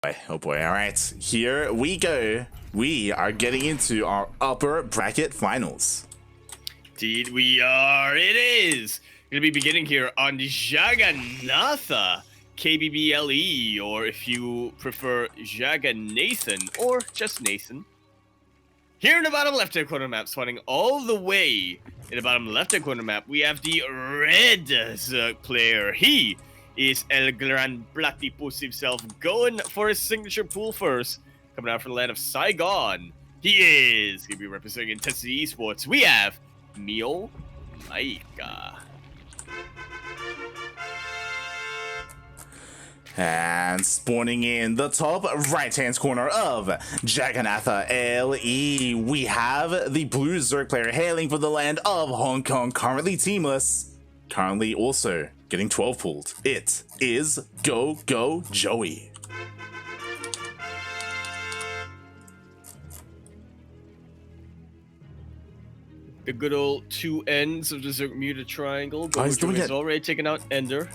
Oh boy, all right, here we go. We are getting into our upper bracket finals. Indeed we are. It is going to be beginning here on Jagannatha KBBLE, or if you prefer Jagannathan, or just Nathan. Here in the bottom left-hand corner map, spawning all the way in the bottom left-hand corner map, we have the red Zerg player. He is El Grand Platypus himself, going for his signature pool first, coming out from the land of Saigon. He is going to be representing Intensity Esports. We have MeomaikA. And spawning in the top right-hand corner of Jagannatha LE, we have the blue Zerg player hailing from the land of Hong Kong, currently teamless, currently also getting 12 pulled. It is GogojOey. The good old two ends of the Zerg Muta triangle. Oh, he's doing GogojOey it. has already taken out Ender.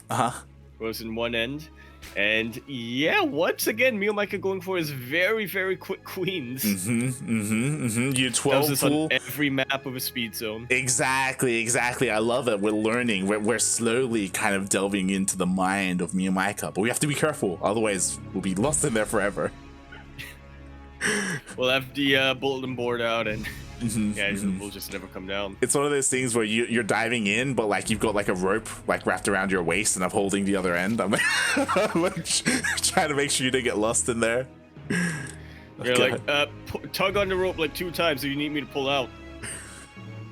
Uh-huh. Goes in one end. And yeah, once again, MeomaikA going for his very, very quick queens. You 12 this pull. on every map of a speed zone. Exactly. I love it. We're learning. We're slowly kind of delving into the mind of MeomaikA, but we have to be careful. Otherwise, we'll be lost in there forever. We'll have the bulletin board out and we'll just never come down. It's one of those things where you're diving in, but like you've got like a rope like wrapped around your waist, and I'm holding the other end. I'm like, trying to make sure you don't get lost in there. You're like, tug on the rope like 2 times if you need me to pull out.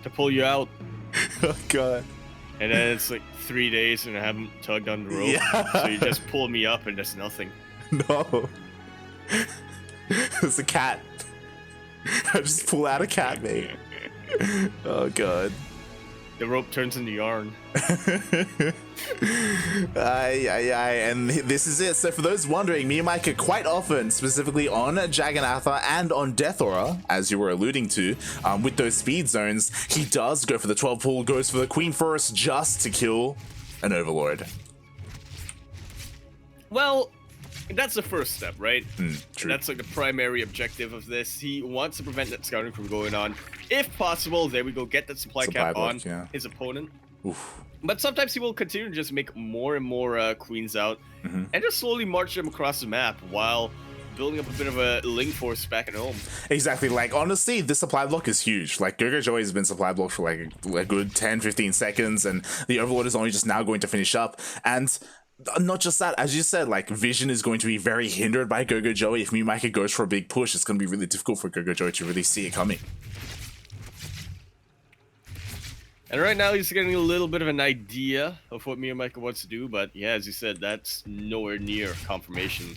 To pull you out. Oh god. And then it's like 3 days and I haven't tugged on the rope. Yeah. So you just pull me up and there's nothing. No. It's a cat. I just pull out a cat, mate. Oh god. The rope turns into yarn. And this is it. So for those wondering, MeomaikA quite often, specifically on Jagannatha and on Death Aura, as you were alluding to, with those speed zones, he does go for the 12 pull, goes for the Queen first just to kill an Overlord. Well, that's the first step, right? True. That's like the primary objective of this. He wants to prevent that scouting from going on. If possible, there we go, get that supply cap block, on his opponent. Oof. But sometimes he will continue to just make more and more queens out and just slowly march them across the map while building up a bit of a link force back at home. Exactly. Like, honestly, this supply block is huge. Like, GogojOey has been supply blocked for like a good 10-15 seconds, and the Overlord is only just now going to finish up. And not just that, as you said, like, vision is going to be very hindered by GogojOey. If MeomaikA goes for a big push, it's going to be really difficult for GogojOey to really see it coming. And right now he's getting a little bit of an idea of what MeomaikA wants to do, but yeah, as you said, that's nowhere near confirmation.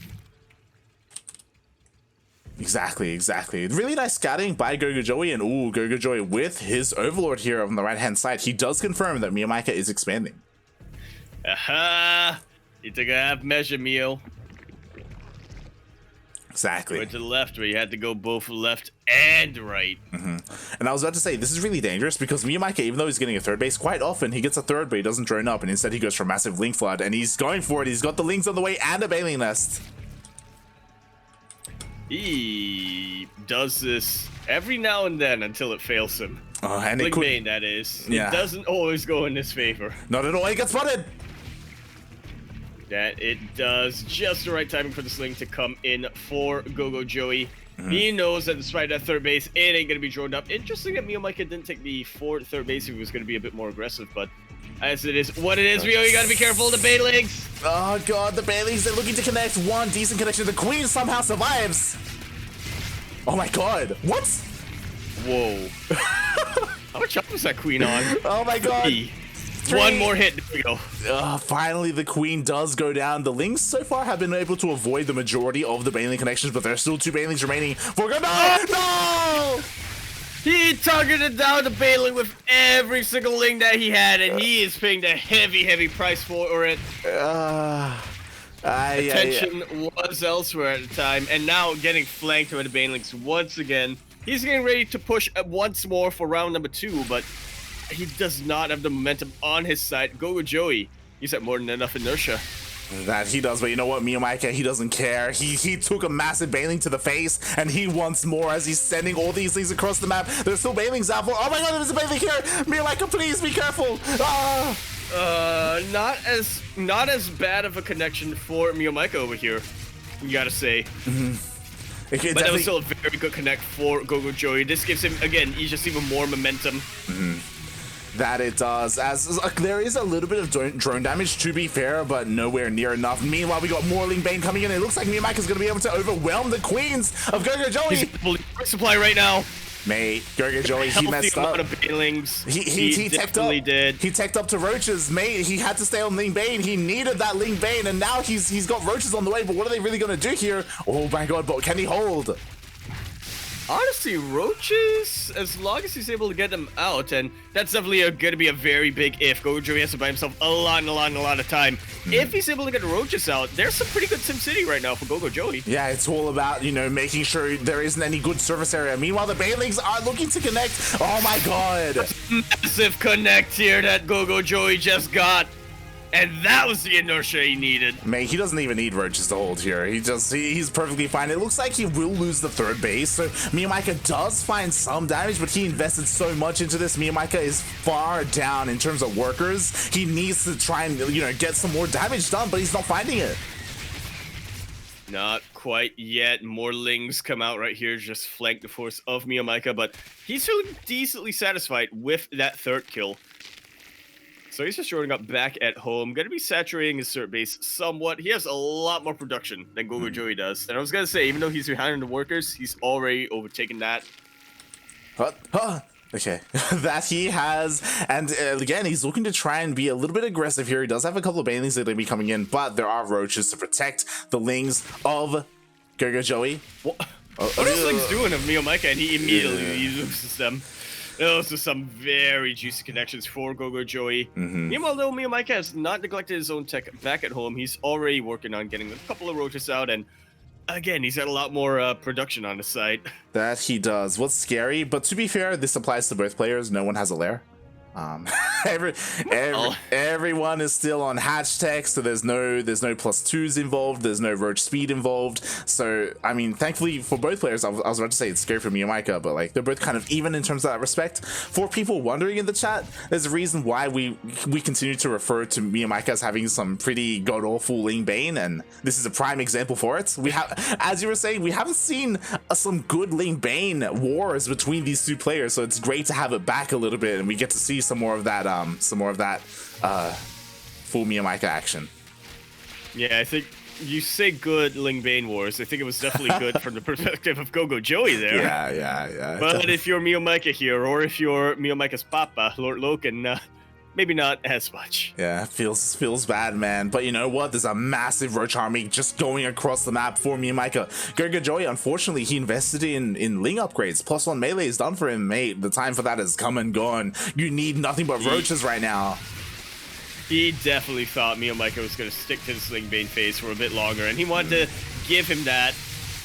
Exactly. Really nice scouting by GogojOey, and ooh, GogojOey with his Overlord here on the right-hand side. He does confirm that MeomaikA is expanding. Aha! You took a half measure, Meo. Exactly. Went to the left where you had to go both left and right. And I was about to say, this is really dangerous because MeomaikA, even though he's getting a third base, quite often he gets a third, but he doesn't drone up, and instead he goes for a massive link flood, and he's going for it. He's got the links on the way and a Bailey nest. He does this every now and then until it fails him. And Link main, that is. Yeah. It doesn't always go in his favor. Not at all. He gets spotted. That it does just the right timing for the sling to come in for GogojOey. He knows that despite that third base, it ain't going to be droned up. Interesting that MeomaikA didn't take the third base if he was going to be a bit more aggressive, but as it is what it is, Meo, you got to be careful of the Bailings. Oh god, the Baileys, they're looking to connect. One decent connection. The Queen somehow survives. Oh my god. What? Whoa. How much health was that Queen on? Oh my god. 3. One more hit. There we go. Finally, the Queen does go down. The Lynx so far have been able to avoid the majority of the Baneling connections, but there are still 2 Banelings remaining. No! He targeted down the Baneling with every single link that he had, and he is paying the heavy price for it. Attention was elsewhere at the time, and now getting flanked by the Banelings once again. He's getting ready to push once more for round number 2, but he does not have the momentum on his side. GogojOey, he's at more than enough inertia. That he does, but you know what, MeomaikA, he doesn't care. He took a massive bailing to the face, and he wants more as he's sending all these things across the map. There's still bailings out for. Oh my god, there's a bailing here! MeomaikA, please be careful! Ah! Not as bad of a connection for MeomaikA over here, you gotta say. But that was still a very good connect for GogojOey. This gives him, again, he's just even more momentum. That it does, as there is a little bit of drone damage, to be fair, but nowhere near enough. Meanwhile, we got more Ling Bane coming in. It looks like MeomaikA is going to be able to overwhelm the queens of GogojOey. He's fully supply right now. Mate, GogojOey, he messed up. Of bailings. He teched up. He teched up to roaches, mate. He had to stay on Ling Bane. He needed that Ling Bane, and now he's got roaches on the way. But what are they really going to do here? Oh my god! But can he hold? Honestly, roaches, as long as he's able to get them out, and that's definitely going to be a very big if. GogojOey has to buy himself a lot of time. If he's able to get the roaches out, there's some pretty good SimCity right now for GogojOey. Yeah, it's all about, you know, making sure there isn't any good service area. Meanwhile, the bailings are looking to connect. Oh my god. Massive connect here that GogojOey just got. And that was the inertia he needed. Mate, he doesn't even need roaches to hold here. He's perfectly fine. It looks like he will lose the third base. So MeomaikA does find some damage, but he invested so much into this. MeomaikA is far down in terms of workers. He needs to try and, you know, get some more damage done, but he's not finding it. Not quite yet. More Lings come out right here, just flank the force of MeomaikA, but he's feeling decently satisfied with that third kill. So he's just showing up back at home, going to be saturating his cert base somewhat. He has a lot more production than GogojOey does. And I was going to say, even though he's behind on the workers, he's already overtaken that. Okay, that he has, and again, he's looking to try and be a little bit aggressive here. He does have a couple of bailings that will be coming in, but there are roaches to protect the Lings of GogojOey. What are those Lings doing of MeomaikA? And he immediately loses them. Those are some very juicy connections for GogojOey. Meanwhile, though, MeomaikA has not neglected his own tech back at home. He's already working on getting a couple of roaches out, and again, he's got a lot more production on his side. That he does. What's scary, but to be fair, this applies to both players. No one has a lair. Everyone is still on hatch tech, so there's no +2s involved, there's no roach speed involved. So I mean, thankfully for both players, I was about to say it's scary for MeomaikA, but like they're both kind of even in terms of that respect. For people wondering in the chat, there's a reason why we continue to refer to MeomaikA as having some pretty god awful Ling Bane, and this is a prime example for it. We have, as you were saying, we haven't seen some good Ling Bane wars between these two players, so it's great to have it back a little bit, and we get to see some more of that full MeomaikA action. Yeah, I think you say good Ling Bane wars. I think it was definitely good from the perspective of GogojOey there. Yeah. But definitely. If you're MeomaikA here, or if you're MeomaikA's papa, Lord Loken, maybe not as much. Yeah, feels bad, man. But you know what? There's a massive roach army just going across the map for MeomaikA. GogojOey, unfortunately, he invested in Ling upgrades. +1 melee is done for him, mate. The time for that is come and gone. You need nothing but roaches right now. He definitely thought MeomaikA was going to stick to this Ling Bane phase for a bit longer, and he wanted to give him that.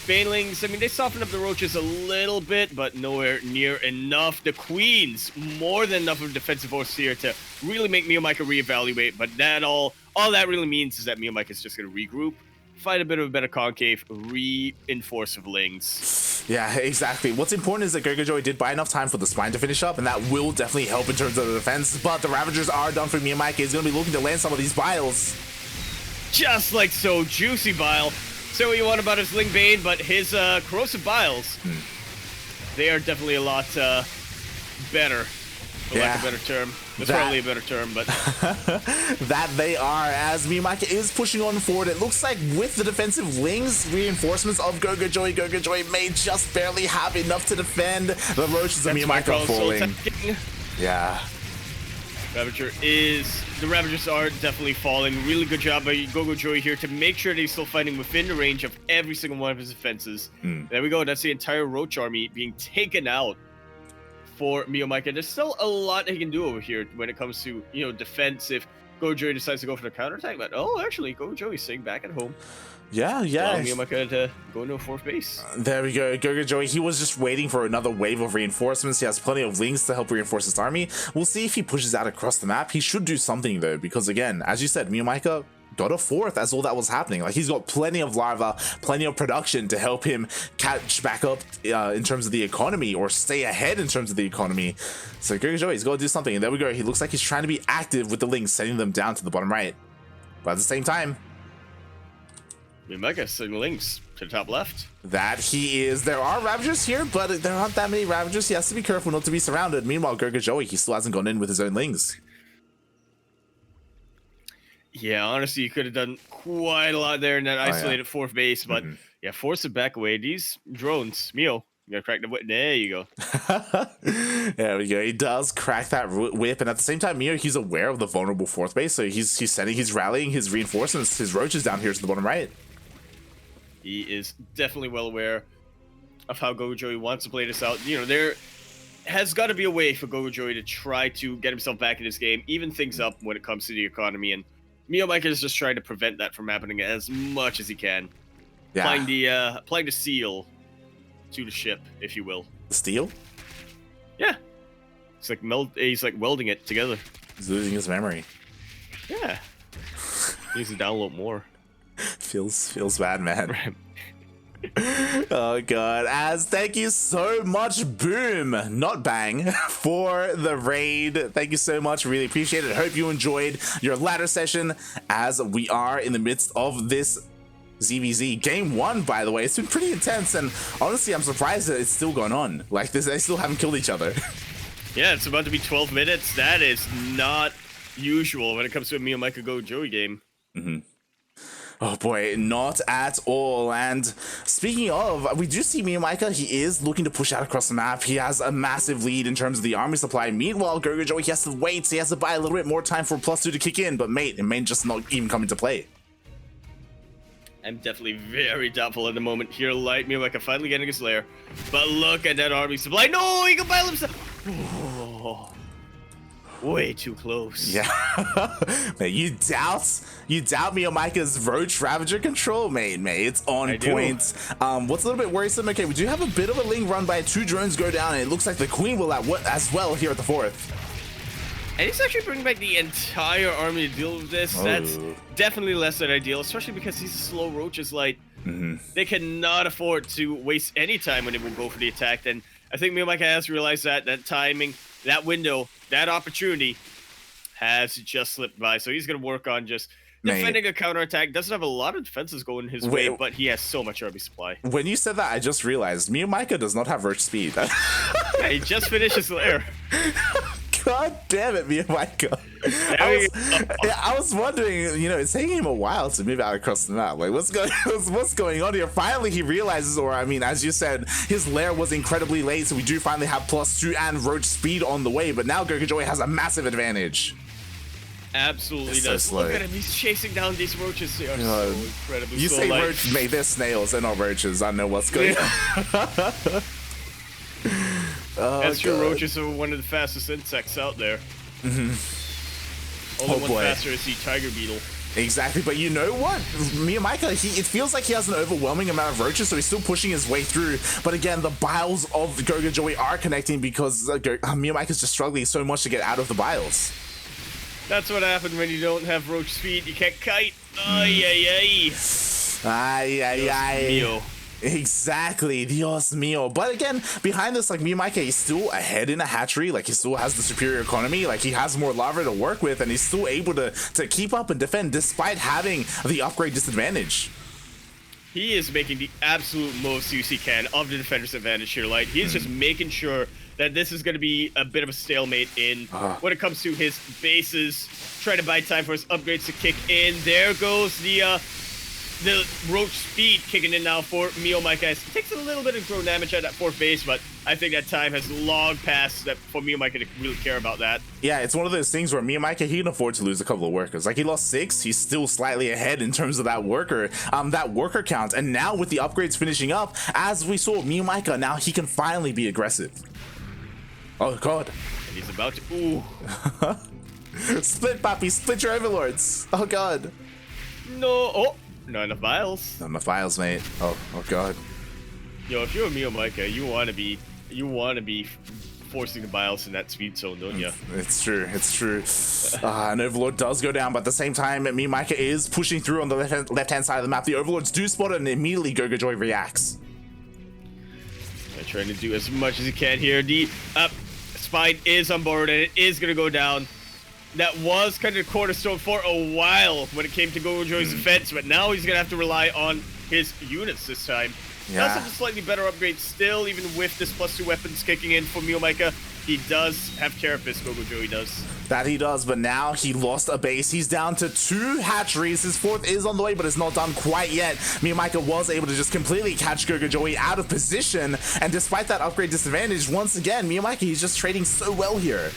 Banelings, I mean, they softened up the roaches a little bit, but nowhere near enough. The queens, more than enough of a defensive force here to really make MeomaikA reevaluate, but that all that really means is that MeomaikA is just going to regroup, find a bit of a better concave, reinforce with Lings. Yeah, exactly. What's important is that GogojOey did buy enough time for the spine to finish up, and that will definitely help in terms of the defense, but the Ravagers are done for MeomaikA. He's going to be looking to land some of these biles. Just like so, juicy bile. Say what you want about his Ling Bane, but his corrosive biles, they are definitely a lot better, for lack of a better term. That's probably a better term, but that they are, as MeomaikA is pushing on forward. It looks like with the defensive Lings reinforcements of GogojOey may just barely have enough to defend the roaches of MeomaikA falling. Yeah. The Ravagers are definitely falling. Really good job by GogojOey here to make sure that he's still fighting within the range of every single one of his defenses. There we go. That's the entire Roach army being taken out for MeomaikA. There's still a lot he can do over here when it comes to, you know, defense if GogojOey decides to go for the counterattack. But actually, GogojOey's staying back at home. Yeah. MeomaikA to go into a fourth base. There we go. GogojOey, he was just waiting for another wave of reinforcements. He has plenty of Lings to help reinforce his army. We'll see if he pushes out across the map. He should do something, though, because, again, as you said, MeomaikA got a fourth as all that was happening. Like, he's got plenty of larva, plenty of production to help him catch back up in terms of the economy, or stay ahead in terms of the economy. So GogojOey's got to do something, and there we go. He looks like he's trying to be active with the links, sending them down to the bottom right. But at the same time, MeomaikA sending links to the top left. That he is. There are Ravagers here, but there aren't that many Ravagers. He has to be careful not to be surrounded. Meanwhile, GogojOey, he still hasn't gone in with his own lings. Yeah, honestly, you could have done quite a lot there in that isolated fourth base, but yeah, force it back away. These drones, Mio, you gotta crack the whip. There you go. There we go. He does crack that whip, and at the same time, Mio, he's aware of the vulnerable fourth base, so he's rallying his reinforcements, his roaches down here to the bottom right. He is definitely well aware of how GogojOey wants to play this out. You know, there has got to be a way for GogojOey to try to get himself back in this game, even things up when it comes to the economy, and MeomaikA is just trying to prevent that from happening as much as he can. Yeah. Applying the seal to the ship, if you will. The steel? Yeah. It's like he's like welding it together. He's losing his memory. Yeah. He needs to download more. Feels bad, man. Oh god. Thank you so much, Boom, not Bang, for the raid. Thank you so much, really appreciate it. Hope you enjoyed your ladder session, as we are in the midst of this ZvZ game 1. By the way, it's been pretty intense, and honestly I'm surprised that it's still gone on like this. They still haven't killed each other. Yeah, it's about to be 12 minutes. That is not usual when it comes to a MeomaikA GogojOey game. Oh boy, not at all. And speaking of, we do see MeomaikA, he is looking to push out across the map. He has a massive lead in terms of the army supply. Meanwhile, GogojOey, he has to wait. He has to buy a little bit more time for +2 to kick in, but it may just not even come into play. I'm definitely very doubtful at the moment here, Light. MeomaikA finally getting his lair. But look at that army supply. No, he can buy himself. Oh, way too close. Yeah. Man, you doubt MeomaikA's Roach Ravager control, mate. It's on point. What's a little bit worrisome? Okay, we do have a bit of a ling run by 2 drones go down, and it looks like the Queen will as well here at the 4th. And he's actually bringing back the entire army to deal with this. That's definitely less than ideal, especially because he's a slow Roaches Light. They cannot afford to waste any time when they will go for the attack. And I think MeomaikA has realized that timing, that window, that opportunity has just slipped by. So he's going to work on just defending a counterattack. Doesn't have a lot of defenses going his way, but he has so much army supply. When you said that, I just realized MeomaikA does not have Roach speed. Yeah, he just finished his lair. God damn it, MeomaikA. I was wondering, you know, it's taking him a while to move out across the map. Like, what's going on here? Finally, he realizes, or I mean, as you said, his lair was incredibly late, so we do finally have +2 and Roach speed on the way, but now GogojOey has a massive advantage. Absolutely does. So look at him, he's chasing down these roaches. They are so incredibly You slow. say roach, mate, they're snails, they're not roaches. I know what's going on. That's true, roaches are one of the fastest insects out there. Only one faster is the tiger beetle. Exactly, but you know what? MeomaikA, it feels like he has an overwhelming amount of roaches, so he's still pushing his way through. But again, the biles of GogojOey are connecting because MeomaikA's just struggling so much to get out of the biles. That's what happened when you don't have roach speed. You can't kite. Ay. Mio. Exactly, Dios mio. But again, behind this, like, MeomaikA is still ahead in a hatchery. Like, he still has the superior economy. Like, he has more larvae to work with, and he's still able to keep up and defend despite having the upgrade disadvantage. He is making the absolute most use he can of the defender's advantage here, Light. He's just making sure that this is going to be a bit of a stalemate in when it comes to his bases, trying to buy time for his upgrades to kick in. There goes the roach speed kicking in now for MeomaikA. It takes a little bit of drone damage at that 4th base, but I think that time has long passed that for MeomaikA to really care about that. Yeah, it's one of those things where MeomaikA, he can afford to lose a couple of workers. Like, he lost 6, he's still slightly ahead in terms of that worker count. And now with the upgrades finishing up, as we saw, MeomaikA, now he can finally be aggressive. Oh god. And he's about to Split, Papi, split your overlords. Oh god. No. Not enough vials. Not enough vials, mate. Oh god. Yo, if you're a MeomaikA, you want to be forcing the bios in that speed zone, don't you? It's true. It's true. An Overlord does go down, but at the same time, MeomaikA is pushing through on the left-hand side of the map. The Overlords do spot it, and immediately GogojOey reacts. They're trying to do as much as he can here. The Spine is on board, and it is going to go down. That was kind of the cornerstone for a while when it came to GogojOey's defense, but now he's going to have to rely on his units this time. Yeah. Does have a slightly better upgrade still, even with this +2 weapons kicking in for MeomaikA. He does have Carapace, GogojOey does. That he does, but now he lost a base. He's down to 2 hatcheries. His 4th is on the way, but it's not done quite yet. MeomaikA was able to just completely catch GogojOey out of position, and despite that upgrade disadvantage, once again, MeomaikA, he's just trading so well here.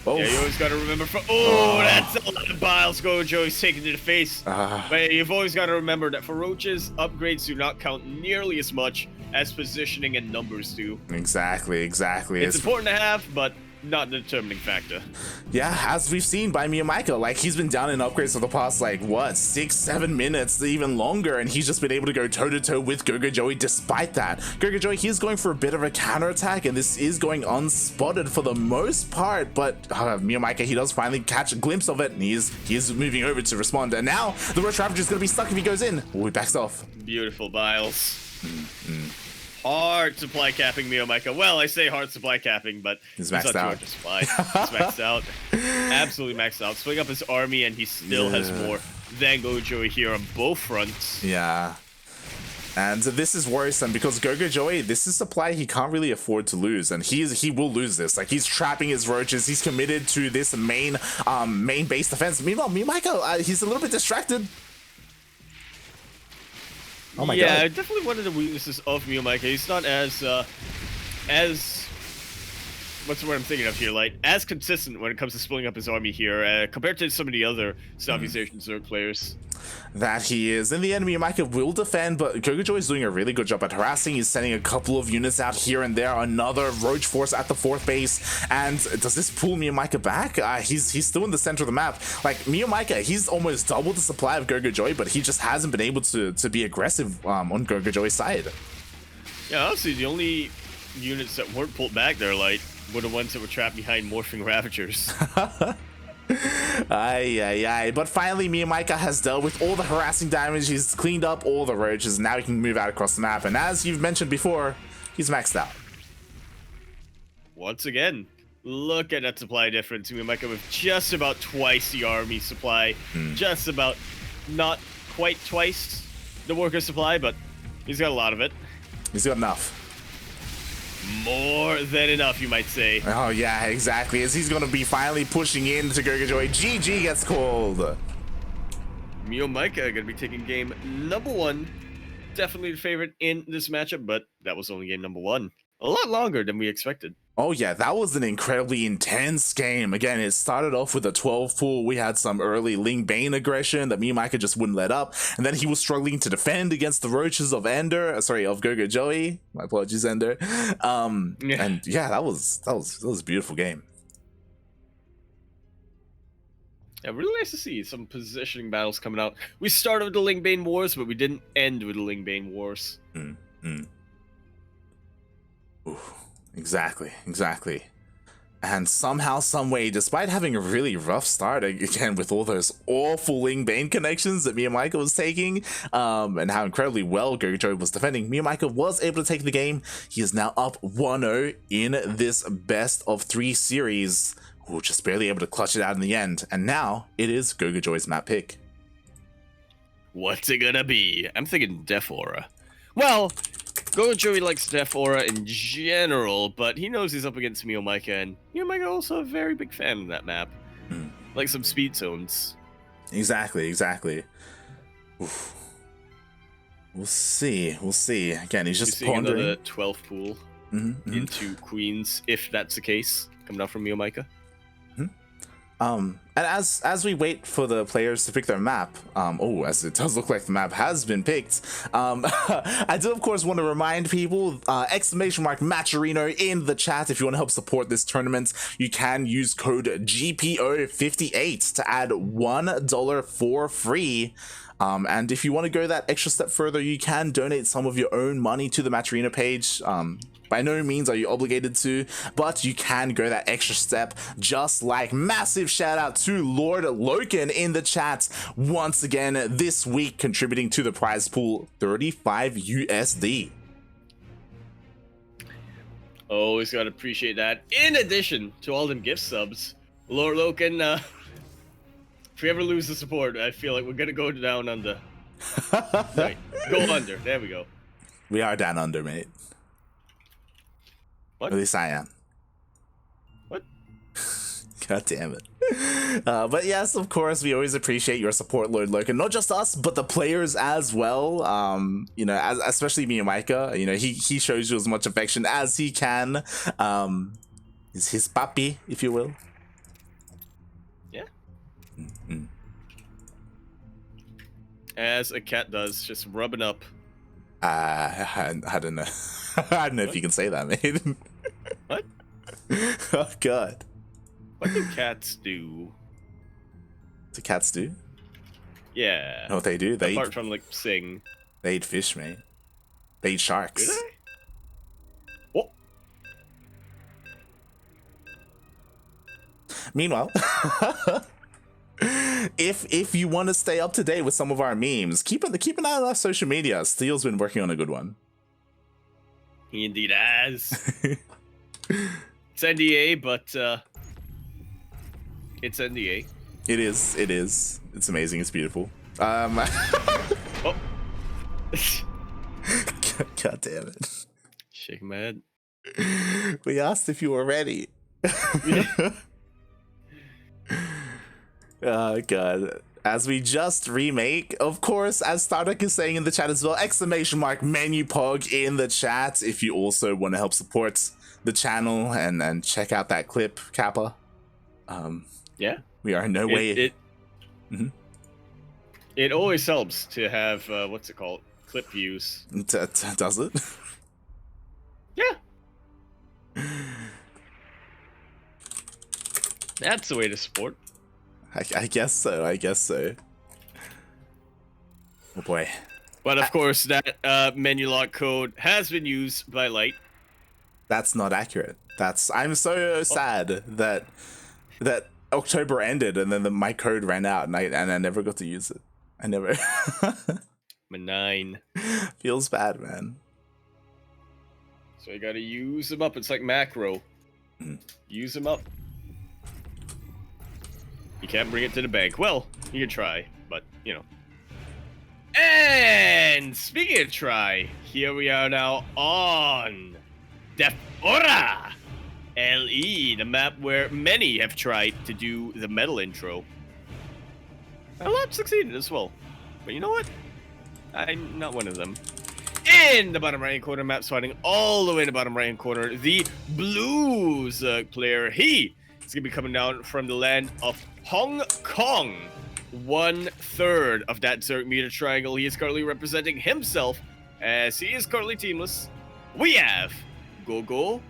Oh. Yeah, you always got to remember that's a lot of biles GogojOey's taking to the face. But you've always got to remember that for roaches, upgrades do not count nearly as much as positioning and numbers do. Exactly. It's important to have, but not the determining factor. Yeah, as we've seen by MeomaikA, like, he's been down in upgrades for the past, like, what, 6-7 minutes, even longer, and he's just been able to go toe-to-toe with GogojOey despite that. GogojOey, he's going for a bit of a counterattack, and this is going unspotted for the most part, but MeomaikA, he does finally catch a glimpse of it, and he is moving over to respond, and now the Roach Ravager is going to be stuck if he goes in. Oh, he backs off. Beautiful biles. Hard supply capping MeomaikA. Well, I say hard supply capping, but he's maxed out. Supply. He's maxed out. Absolutely maxed out. Splitting up his army, and he still has more than GogojOey here on both fronts. Yeah. And this is worrisome because GogojOey, this is supply he can't really afford to lose, and he will lose this. Like, he's trapping his roaches. He's committed to this main base defense. Meanwhile, MeomaikA, he's a little bit distracted. Oh my god. Definitely one of the weaknesses of MeomaikA. He's not as what's the word I'm thinking of here? Like, as consistent when it comes to splitting up his army here, compared to some of the other Southeast Asian Zerg players. That he is. In the end, MeomaikA will defend, but GogojOey is doing a really good job at harassing. He's sending a couple of units out here and there. Another Roach Force at the 4th base. And does this pull MeomaikA back? He's still in the center of the map. Like, MeomaikA, he's almost doubled the supply of GogojOey, but he just hasn't been able to be aggressive on GogojOey's side. Yeah, honestly, the only units that weren't pulled back there, like, were the ones that were trapped behind Morphing Ravagers. But finally, MeomaikA has dealt with all the harassing damage. He's cleaned up all the roaches. Now he can move out across the map. And as you've mentioned before, he's maxed out. Once again, look at that supply difference. MeomaikA with just about twice the army supply. Just about, not quite twice the worker supply, but he's got a lot of it. He's got enough. More than enough, you might say. Oh yeah, exactly. As he's going to be finally pushing into GogojOey. GG gets called. MeomaikA going to be taking game number 1. Definitely the favorite in this matchup, but that was only game number 1. A lot longer than we expected. Oh yeah, that was an incredibly intense game. Again, it started off with a 12 pool. We had some early Ling Bane aggression that MeomaikA just wouldn't let up, and then he was struggling to defend against the roaches of GogojOey. My apologies, Ender. And yeah, that was a beautiful game. Yeah, really nice to see some positioning battles coming out. We started with the Ling Bane Wars, but we didn't end with the Ling Bane Wars. Ooh. Exactly. And somehow, someway, despite having a really rough start, again, with all those awful Ling Bane connections that MeomaikA was taking, and how incredibly well GogojOey was defending, MeomaikA was able to take the game. He is now up 1-0 in this best of 3 series. Ooh, just barely able to clutch it out in the end. And now, it is GogojOey's map pick. What's it gonna be? I'm thinking Def Aura. Well, GogojOey likes Def Aura in general, but he knows he's up against MeomaikA, and MeomaikA also a very big fan of that map. Like some speed zones. Exactly. Oof. We'll see. Again, he's just pondering. Another 12 pool into Queens, if that's the case, coming out from MeomaikA. And as we wait for the players to pick their map, as it does look like the map has been picked, I do of course want to remind people, !Matcherino in the chat. If you want to help support this tournament, you can use code GPO58 to add $1 for free. And if you want to go that extra step further, you can donate some of your own money to the Matcherino page. By no means are you obligated to, but you can go that extra step, just like massive shout out to Lord Loken in the chat once again this week, contributing to the prize pool, 35 USD. Always gotta appreciate that. In addition to all them gift subs, Lord Loken, if we ever lose the support, I feel like we're gonna go down under. Right, go under. There we go. We are down under, mate. What? At least I am. What? God damn it. But yes, of course, we always appreciate your support, Lord Loken. Not just us, but the players as well. You know, especially MeomaikA. You know, he shows you as much affection as he can. Is his papi, if you will. Yeah. Mm-hmm. As a cat does, just rubbing up. I don't know. I don't know if you can say that, mate. What? Oh god. What do cats do? Do cats do? Yeah. Know what they do? They Apart from like sing. They eat fish, mate. They eat sharks. Do they? Oh. Meanwhile, if you want to stay up to date with some of our memes, keep an eye on our social media. Steele's been working on a good one. He indeed has. It's NDA, but it's NDA. It is. It's amazing. It's beautiful. Oh. God damn it. Shaking my head. We asked if you were ready. Oh god. As we just remake, of course, as Starduck is saying in the chat as well, ! Menu Pog in the chat if you also want to help support the channel and check out that clip, Kappa. Yeah. We are in no way. It always helps to have what's it called? Clip views. Does it? Yeah. That's the way to support. I guess so. Oh boy. But of course, that menu lock code has been used by Light. That's not accurate. I'm so sad that October ended and then my code ran out and I never got to use it. I never. Nine. Feels bad, man. So you gotta use them up. It's like macro. Use them up. You can't bring it to the bank. Well, you can try, but, you know. And speaking of try, here we are now on Defora LE, the map where many have tried to do the metal intro. A lot succeeded as well. But you know what? I'm not one of them. In the bottom right corner, map spotting all the way in the bottom right corner, the Blues player. He is going to be coming down from the land of Hong Kong. 1/3 of that Zerg meter triangle. He is currently representing himself as he is currently teamless. We have GogojOey.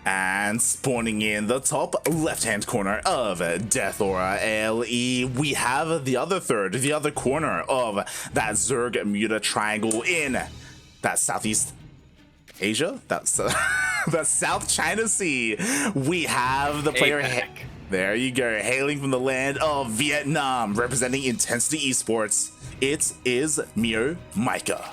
And spawning in the top left-hand corner of Defora LE, we have the other third, the other corner of that Zerg Muta triangle in that Southeast Asia? That's the South China Sea. We have the player. There you go, hailing from the land of Vietnam, representing Intensity Esports. It is MeomaikA.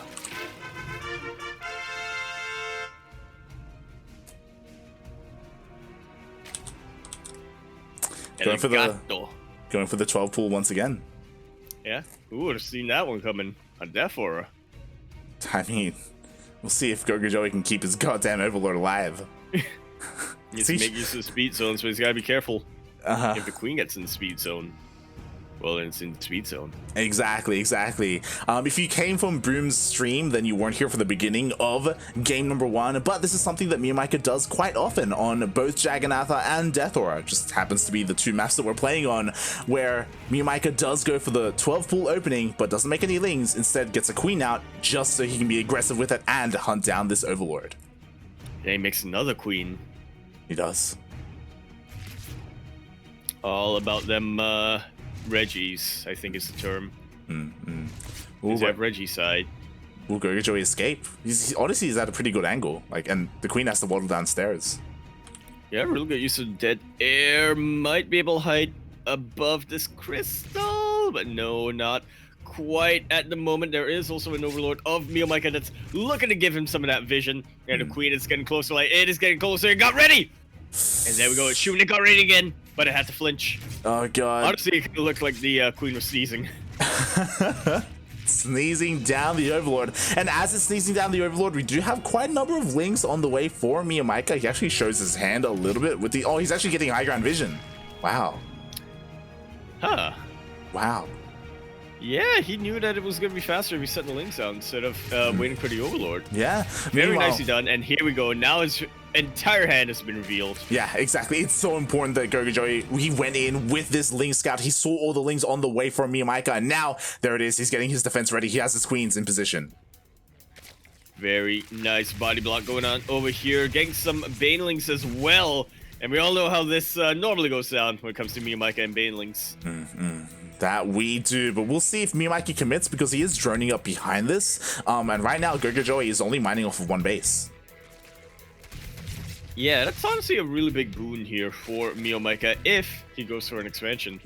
Going for the 12 pool once again. Yeah, who would have seen that one coming? A Defora. I mean, we'll see if GogojOey can keep his goddamn Overlord alive. Needs to make use of the speed zone, so he's gotta be careful. If the queen gets in the speed zone. Well, it's in the speed zone. Exactly. If you came from Broom's stream, then you weren't here for the beginning of game number 1, but this is something that MeomaikA does quite often on both Jagannatha and Death Aura. It just happens to be the two maps that we're playing on, where MeomaikA does go for the 12 pool opening, but doesn't make any lings, instead gets a queen out just so he can be aggressive with it and hunt down this Overlord. And he makes another queen. He does. All about them Reggies, I think is the term. Is that Reggie side? Will GogojOey escape? Honestly, he's at a pretty good angle. And the queen has to waddle downstairs. Yeah, really good use of dead air. Might be able to hide above this crystal, but no, not quite at the moment. There is also an Overlord of MeomaikA that's looking to give him some of that vision. And the queen is getting closer. It is getting closer. It got ready! And there we go. It's shooting. It got ready again, but it had to flinch. Oh, God. Honestly, it looked like the queen was sneezing. Sneezing down the Overlord. And as it's sneezing down the Overlord, we do have quite a number of links on the way for MeomaikA. He actually shows his hand a little bit with the... Oh, he's actually getting high ground vision. Wow. Huh. Wow. Yeah, he knew that it was going to be faster if he set the links out instead of waiting for the Overlord. Yeah. Very nicely done. And here we go. Now his entire hand has been revealed. Yeah, exactly. It's so important that GogojOey, he went in with this Ling Scout. He saw all the Lings on the way from MeomaikA. And now, there it is. He's getting his defense ready. He has his queens in position. Very nice body block going on over here. Getting some Banelings as well. And we all know how this normally goes down when it comes to MeomaikA and Banelings. That we do, but we'll see if MeomaikA commits because he is droning up behind this. And right now, GogojOey is only mining off of one base. Yeah, that's honestly a really big boon here for MeomaikA if he goes for an expansion.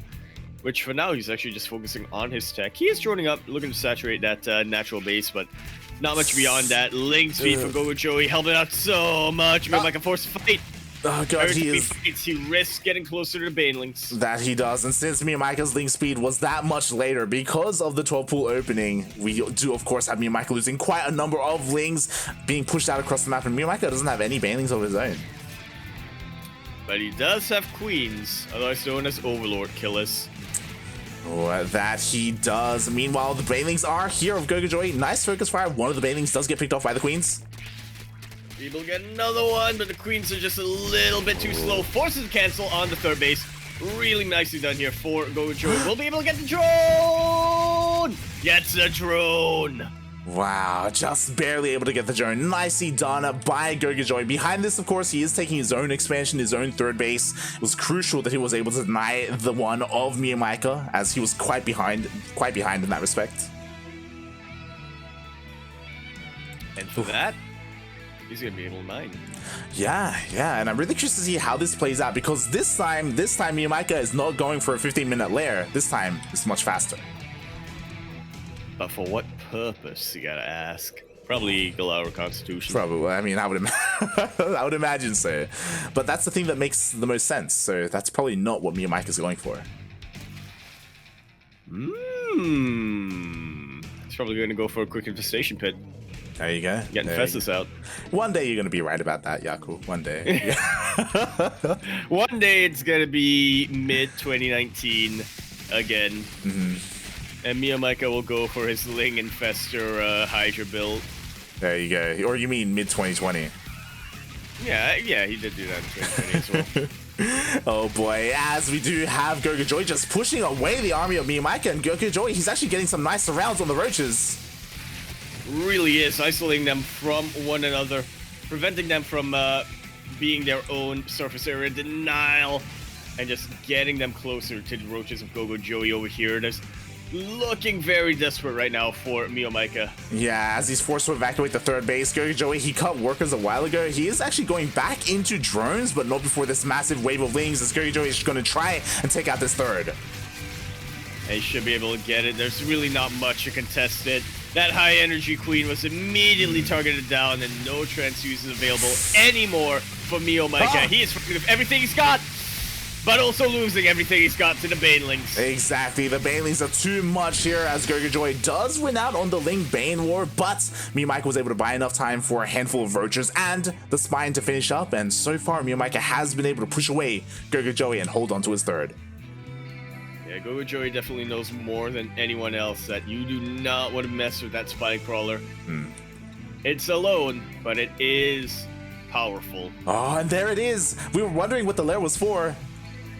Which for now, he's actually just focusing on his tech. He is droning up, looking to saturate that natural base, but not much beyond that. Link speed for GogojOey, helping out so much. MeomaikA forced to fight. Oh God, he risks getting closer to Banelings. That he does, and since MeomaikA's link speed was that much later because of the 12 pool opening, we do of course have MeomaikA losing quite a number of lings being pushed out across the map, and MeomaikA doesn't have any Banelings of his own. But he does have queens, otherwise known as Overlord killers. Oh, that he does. Meanwhile, the Banelings are here of GogojOey. Nice focus fire. One of the Banelings does get picked off by the queens. People get another one, but the queens are just a little bit too slow. Forces to cancel on the third base. Really nicely done here for GogojOey. We'll be able to get the drone! Gets the drone! Wow, just barely able to get the drone. Nicely done by GogojOey. Behind this, of course, he is taking his own expansion, his own third base. It was crucial that he was able to deny the one of MeomaikA, as he was quite behind in that respect. And for that, he's gonna be able to mine. Yeah, and I'm really curious to see how this plays out, because this time MeomaikA is not going for a 15-minute lair. This time it's much faster. But for what purpose, you gotta ask? Probably Eagle Hour Constitution. Probably. I mean, I would imagine so. But that's the thing that makes the most sense. So that's probably not what MeomaikA is going for. He's probably going to go for a quick infestation pit. There you go. Getting Festus out. One day you're going to be right about that, Yaku. One day. One day it's going to be mid-2019 again. And MeomaikA will go for his Ling Infester Hydra build. There you go. Or you mean mid-2020. Yeah, he did do that in 2020 as well. Oh boy, as we do have GogojOey just pushing away the army of MeomaikA, and GogojOey, he's actually getting some nice rounds on the roaches. Really is isolating them from one another, preventing them from being their own surface area denial, and just getting them closer to the roaches of GogojOey over here. There's looking very desperate right now for MeomaikA. Yeah, as he's forced to evacuate the third base, GogojOey, he cut workers a while ago. He is actually going back into drones, but not before this massive wave of lings, as GogojOey is going to try and take out this third. He should be able to get it. There's really not much to contest it. That high energy queen was immediately targeted down, and no transfusions available anymore for MeomaikA. He is fighting with everything he's got, but also losing everything he's got to the Banelings. Exactly, the Banelings are too much here, as GogojOey does win out on the Ling Bane War, but MeomaikA was able to buy enough time for a handful of roaches and the spine to finish up, and so far MeomaikA has been able to push away GogojOey and hold on to his third. Yeah, GogojOey definitely knows more than anyone else that you do not want to mess with that spy crawler. It's alone, but it is powerful. Oh, and there it is. We were wondering what the lair was for.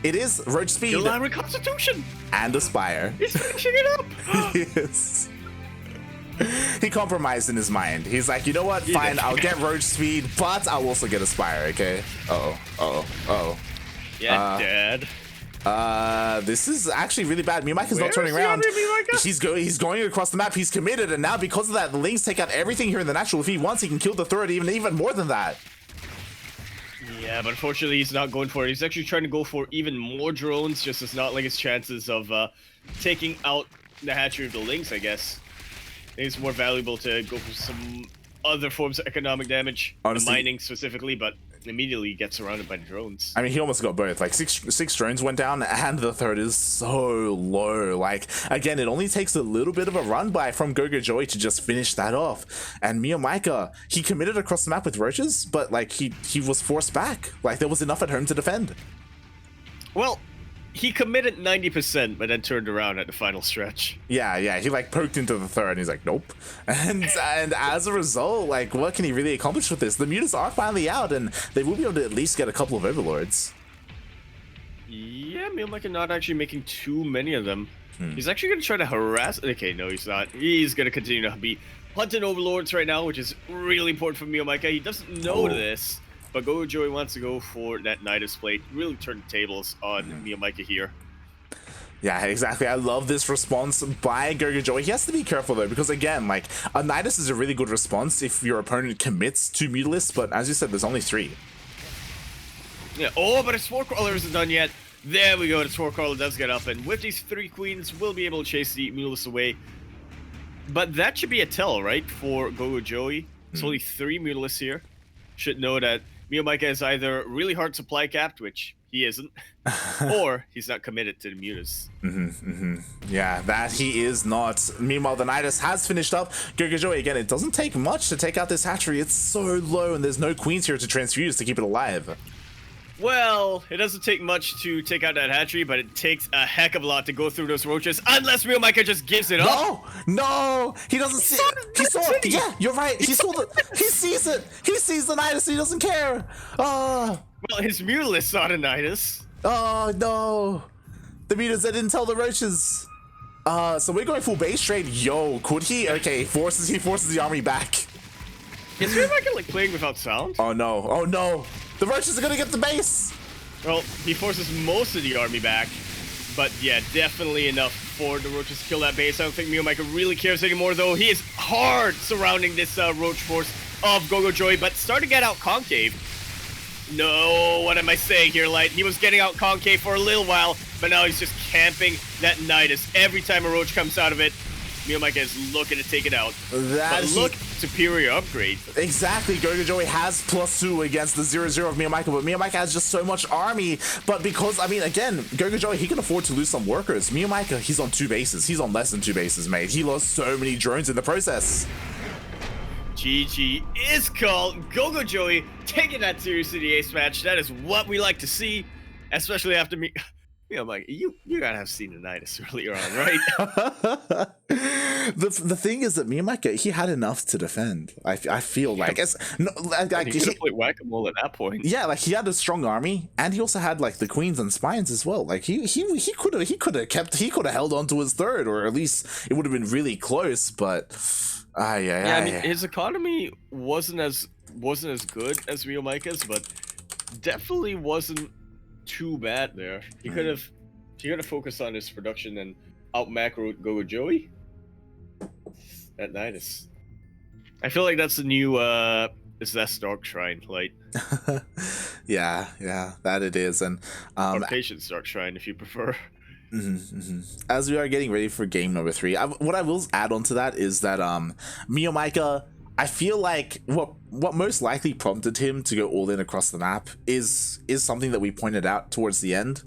It is Roach Speed. Your Reconstitution! And Aspire. He's finishing it up! Yes. He compromised in his mind. He's like, you know what? Fine, I'll get Roach Speed, but I'll also get Aspire, okay? Yeah, Dad. This is actually really bad. MeomaikA's not turning around. He's going across the map. He's committed, and now because of that, the Lynx take out everything here in the natural. If he wants, he can kill the third, even more than that. Yeah, but unfortunately, he's not going for it. He's actually trying to go for even more drones, just as not like his chances of taking out the hatchery of the Lynx, I guess. I think it's more valuable to go for some other forms of economic damage, honestly, mining specifically, but immediately gets surrounded by drones. I mean, he almost got both. Like six drones went down, and the third is so low. Like, again, it only takes a little bit of a run by from GogojOey to just finish that off. And MeomaikA, he committed across the map with roaches, but like he was forced back. Like, there was enough at home to defend. Well, he committed 90%, but then turned around at the final stretch. Yeah, he like poked into the third, and he's like, nope. And as a result, like, what can he really accomplish with this? The mutas are finally out, and they will be able to at least get a couple of overlords. Yeah, MeomaikA not actually making too many of them. He's actually going to try to harass... Okay, no, he's not. He's going to continue to be hunting overlords right now, which is really important for MeomaikA. He doesn't know this, but GogojOey wants to go for that Nidus plate, really turn the tables on MeomaikA here. Yeah, exactly. I love this response by GogojOey. He has to be careful though, because again, like, a Nidus is a really good response if your opponent commits to Mutalisks, but as you said, there's only 3. Yeah. Oh, but a Spore Crawler isn't done yet. There we go. The Spore Crawler does get up, and with these 3 queens, we'll be able to chase the Mutalisks away. But that should be a tell, right, for GogojOey. There's only 3 Mutalisks here. Should know that MeomaikA is either really hard supply capped, which he isn't, or he's not committed to the mutas. Yeah, that he is not. Meanwhile, the Nidus has finished up. GogojOey, again, it doesn't take much to take out this hatchery. It's so low, and there's no queens here to transfuse to keep it alive. Well, it doesn't take much to take out that hatchery, but it takes a heck of a lot to go through those roaches, unless MeomaikA just gives it up. No, he doesn't see it. He saw it. Yeah, you're right. He saw the. He sees it. He sees the Nidus. He doesn't care. Well, his Mutalisk saw the Nidus. Oh no, the mutas that didn't tell the roaches. So we're going full base trade. Yo, could he? Okay, he forces the army back. Is MeomaikA like playing without sound? Oh no. The roaches are gonna get the base! Well, he forces most of the army back, but yeah, definitely enough for the roaches to kill that base. I don't think MeomaikA really cares anymore, though. He is hard surrounding this roach force of GogojOey, but starting to get out concave. No, what am I saying here, Light? He was getting out concave for a little while, but now he's just camping that Nidus. Every time a roach comes out of it, MeomaikA is looking to take it out. But look, superior upgrade. Exactly, GogojOey has +2 against the 0-0 of MeomaikA, but MeomaikA has just so much army. But because, I mean, again, GogojOey, he can afford to lose some workers. MeomaikA, he's on 2 bases. He's on less than 2 bases, mate. He lost so many drones in the process. GG is called. GogojOey taking that series to the ace match. That is what we like to see, especially after me. MeomaikA, you gotta have seen the Nidus earlier on, right? The thing is that MeomaikA, he had enough to defend. I feel like it's no, like he could have played whack-a-mole at that point. Yeah, like he had a strong army, and he also had like the queens and spines as well. Like he could have held on to his third, or at least it would have been really close. But yeah, I mean, his economy wasn't as good as MeomaikA's, but definitely wasn't too bad there. He could have focused on his production and out macroed GogojOey. That Nidus. I feel like that's the new Zest Dark Shrine, like. yeah, that it is, and or Patience Dark Shrine if you prefer. As we are getting ready for game number 3, what I will add on to that is that MeomaikA, I feel like what most likely prompted him to go all in across the map is something that we pointed out towards the end,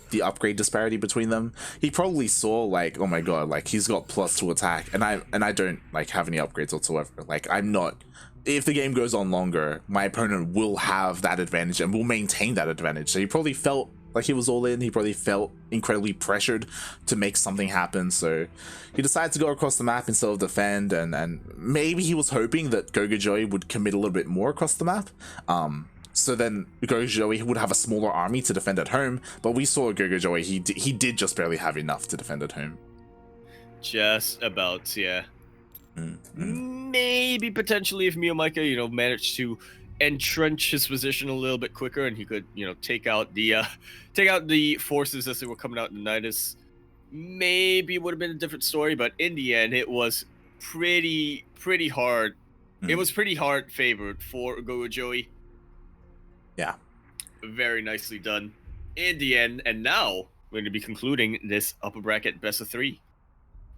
the upgrade disparity between them. He probably saw like, oh my god, like he's got +2 attack, and I don't like have any upgrades whatsoever. Like I'm not. If the game goes on longer, my opponent will have that advantage and will maintain that advantage. So he probably felt like he was all in. He probably felt incredibly pressured to make something happen, so he decided to go across the map instead of defend, and maybe he was hoping that GogojOey would commit a little bit more across the map. So then GogojOey would have a smaller army to defend at home, but we saw GogojOey, he did just barely have enough to defend at home. Just about, yeah. Maybe potentially if MeomaikA, you know, managed to entrench his position a little bit quicker, and he could, you know, take out the forces as they were coming out in Nidus, maybe it would have been a different story. But in the end, it was pretty hard. It was pretty hard favored for GogojOey. Yeah. Very nicely done in the end. And now we're going to be concluding this upper bracket best of 3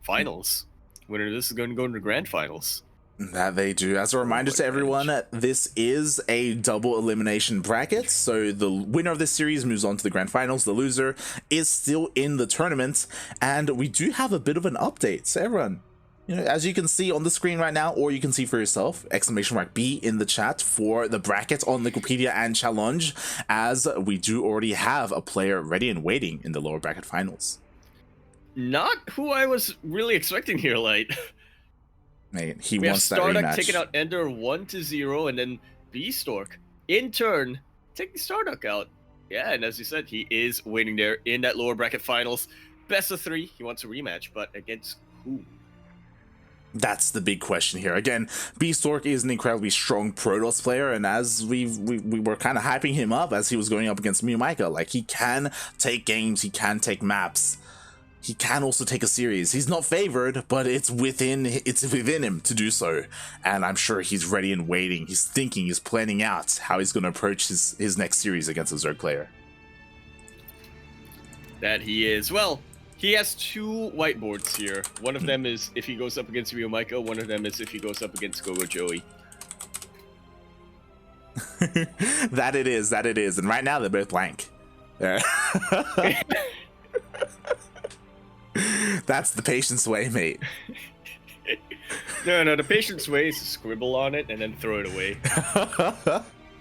finals. Winner of this is going to go into the grand finals. That they do. As a reminder to everyone, this is a double elimination bracket, so the winner of this series moves on to the grand finals. The loser is still in the tournament, and we do have a bit of an update. So everyone, you know, as you can see on the screen right now, or you can see for yourself, !B in the chat for the bracket on Wikipedia and Challenge, as we do already have a player ready and waiting in the lower bracket finals. Not who I was really expecting here, Light. Mate, he we wants have that Starduck rematch. taking out Ender 1-0, and then Beastork in turn taking Starduck out. Yeah, and as you said, he is waiting there in that lower bracket finals. Best of 3. He wants a rematch, but against who? That's the big question here. Again, Beastork is an incredibly strong Protoss player, and as we were kind of hyping him up as he was going up against MeomaikA, like, he can take games, he can take maps, he can also take a series. He's not favored, but it's within him to do so, and I'm sure he's ready and waiting. He's thinking, he's planning out how he's going to approach his next series against a Zerg player. That he is. Well, he has 2 whiteboards here. One of them is if he goes up against MeomaikA, one of them is if he goes up against GogojOey. That it is, and right now they're both blank. That's the patience way, mate. No, the patience way is to scribble on it and then throw it away.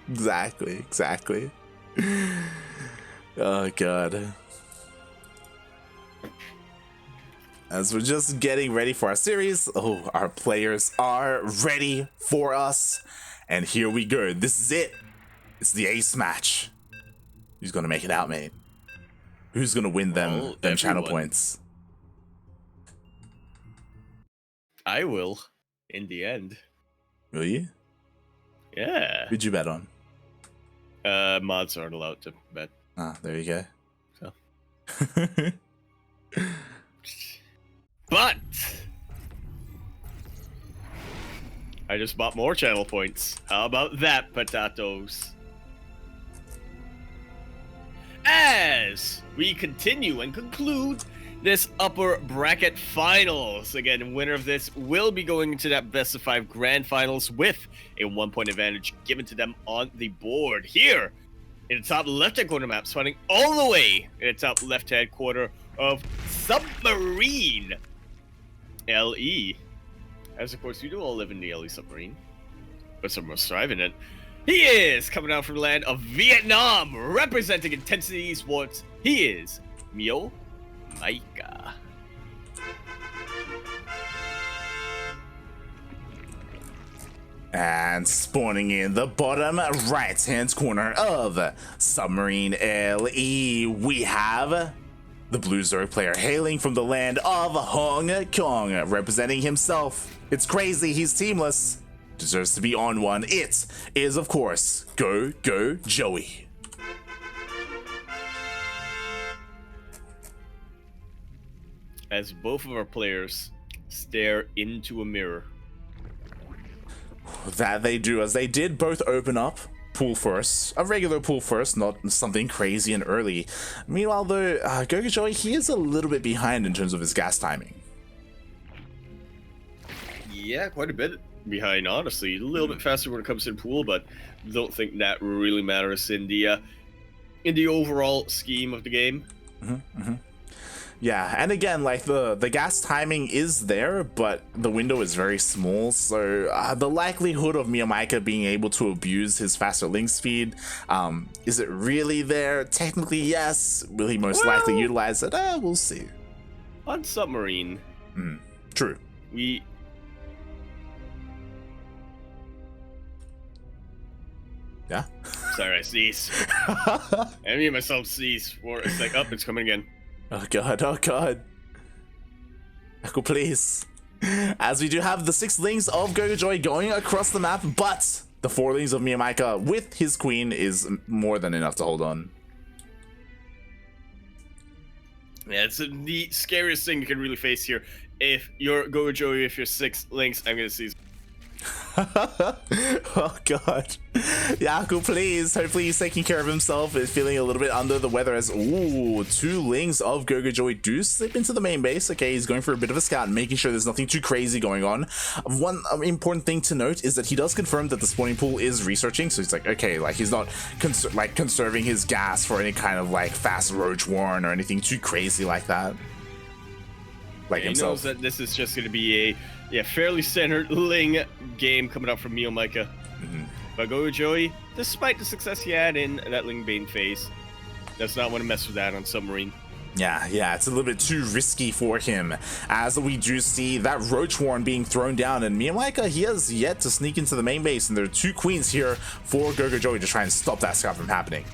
Exactly. Oh god. As we're just getting ready for our series, our players are ready for us, and here we go. This is it. It's the ace match. Who's gonna make it out, mate? Who's gonna win them channel points? I will, in the end. Will you? Yeah. Who'd you bet on? Mods aren't allowed to bet. Ah, there you go. So. But I just bought more channel points. How about that, potatoes? As we continue and conclude this upper bracket finals. Again, winner of this will be going into that best of 5 grand finals with a 1-point advantage given to them on the board. Here in the top left-hand corner map, spawning all the way in the top left-hand corner of Submarine LE. As of course, we do all live in the LE submarine, but some of us thrive in it. He is coming out from the land of Vietnam, representing Intensity Esports. He is MeomaikA. And spawning in the bottom right-hand corner of Submarine LE, we have the Blue Zerg player hailing from the land of Hong Kong, representing himself. It's crazy, he's teamless. Deserves to be on one. It is, of course, GogojOey. As both of our players stare into a mirror. That they do, as they did both open up pool first, a regular pool first, not something crazy and early. Meanwhile, though, GogojOey, he is a little bit behind in terms of his gas timing. Yeah, quite a bit behind, honestly. A little bit faster when it comes to the pool, but don't think that really matters in the overall scheme of the game. Yeah, and again, like the gas timing is there, but the window is very small, so the likelihood of MeomaikA being able to abuse his faster link speed, is it really there? Technically, yes. Will he most likely utilize it? We'll see. On Submarine, True. we... Yeah? Sorry, I sneeze. I made myself sneeze for a sec. Oh, it's coming again. Oh god, oh god. Echo, please. As we do have the 6 links of GogojOey going across the map, but the 4 links of MeomaikA with his queen is more than enough to hold on. Yeah, it's the scariest thing you can really face here. If you're GogojOey, if you're 6 links, I'm gonna seize. Oh god. Yaku, please. Hopefully he's taking care of himself. Is feeling a little bit under the weather as 2 links of GogojOey do slip into the main base. Okay, he's going for a bit of a scout, making sure there's nothing too crazy going on. One important thing to note is that he does confirm that the spawning pool is researching, so he's like, okay, like he's not conserving his gas for any kind of like fast roach warren or anything too crazy like that. Like he himself. knows that this is just gonna be a fairly standard Ling game coming up from MeomaikA. But GogojOey, despite the success he had in that Ling Bane phase, does not want to mess with that on Submarine. Yeah, it's a little bit too risky for him, as we do see that roach warren being thrown down, and MeomaikA, he has yet to sneak into the main base, and there are 2 queens here for GogojOey to try and stop that scout from happening.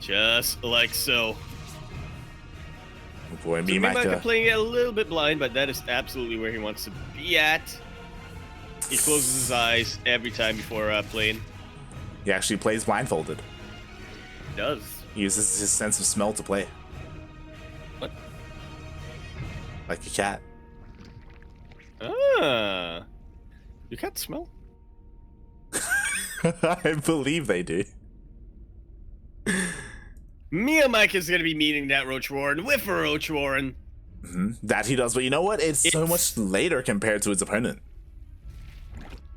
Just like so. Oh boy, So MeomaikA playing it a little bit blind, but that is absolutely where he wants to be at. He closes his eyes every time before playing. He actually plays blindfolded. He does. He uses his sense of smell to play. What? Like a cat. Ah. You can't smell? I believe they do. MeomaikA is going to be meeting that Roach Warren with a Roach Warren. That he does, but you know what? It's so much later compared to his opponent.